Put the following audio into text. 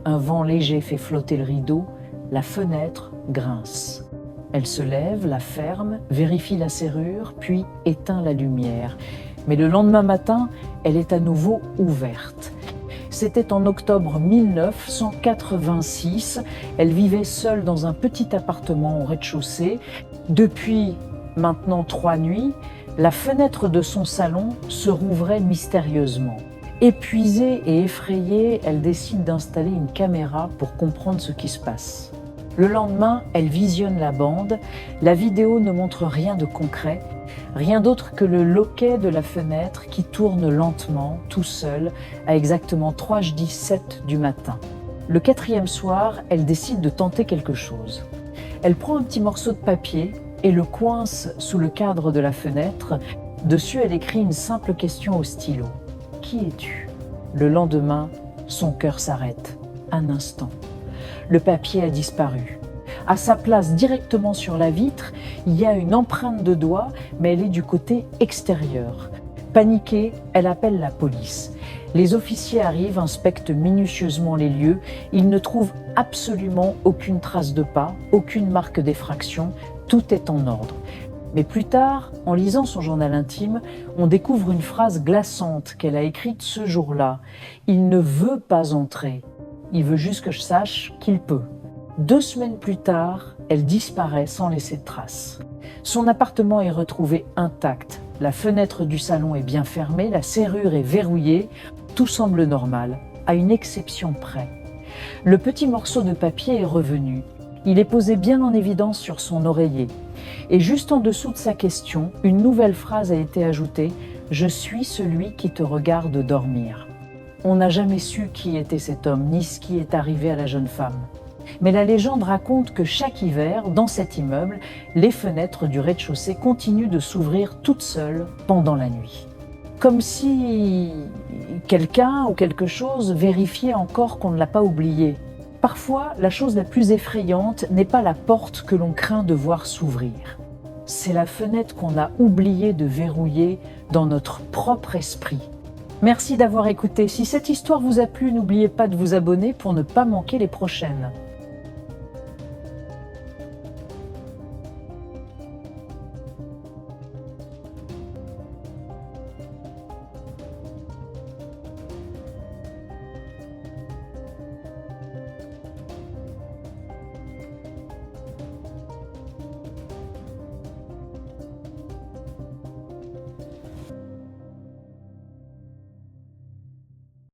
Un vent léger fait flotter le rideau, la fenêtre grince. Elle se lève, la ferme, vérifie la serrure, puis éteint la lumière. Mais le lendemain matin, elle est à nouveau ouverte. C'était en octobre 1986. Elle vivait seule dans un petit appartement au rez-de-chaussée. Depuis maintenant 3 nuits, la fenêtre de son salon se rouvrait mystérieusement. Épuisée et effrayée, elle décide d'installer une caméra pour comprendre ce qui se passe. Le lendemain, elle visionne la bande. La vidéo ne montre rien de concret, rien d'autre que le loquet de la fenêtre qui tourne lentement, tout seul, à exactement 3h17 du matin. Le 4e soir, elle décide de tenter quelque chose. Elle prend un petit morceau de papier et le coince sous le cadre de la fenêtre. Dessus, elle écrit une simple question au stylo. « Qui es-tu » Le lendemain, son cœur s'arrête. Un instant. Le papier a disparu. À sa place, directement sur la vitre, il y a une empreinte de doigt, mais elle est du côté extérieur. Paniquée, elle appelle la police. Les officiers arrivent, inspectent minutieusement les lieux. Ils ne trouvent absolument aucune trace de pas, aucune marque d'effraction. Tout est en ordre. Mais plus tard, en lisant son journal intime, on découvre une phrase glaçante qu'elle a écrite ce jour-là. « Il ne veut pas entrer. Il veut juste que je sache qu'il peut. » 2 semaines plus tard, elle disparaît sans laisser de traces. Son appartement est retrouvé intact. La fenêtre du salon est bien fermée, la serrure est verrouillée. Tout semble normal, à une exception près. Le petit morceau de papier est revenu. Il est posé bien en évidence sur son oreiller. Et juste en dessous de sa question, une nouvelle phrase a été ajoutée « Je suis celui qui te regarde dormir ». On n'a jamais su qui était cet homme, ni ce qui est arrivé à la jeune femme. Mais la légende raconte que chaque hiver, dans cet immeuble, les fenêtres du rez-de-chaussée continuent de s'ouvrir toutes seules pendant la nuit. Comme si quelqu'un ou quelque chose vérifiait encore qu'on ne l'a pas oublié. Parfois, la chose la plus effrayante n'est pas la porte que l'on craint de voir s'ouvrir. C'est la fenêtre qu'on a oublié de verrouiller dans notre propre esprit. Merci d'avoir écouté. Si cette histoire vous a plu, n'oubliez pas de vous abonner pour ne pas manquer les prochaines.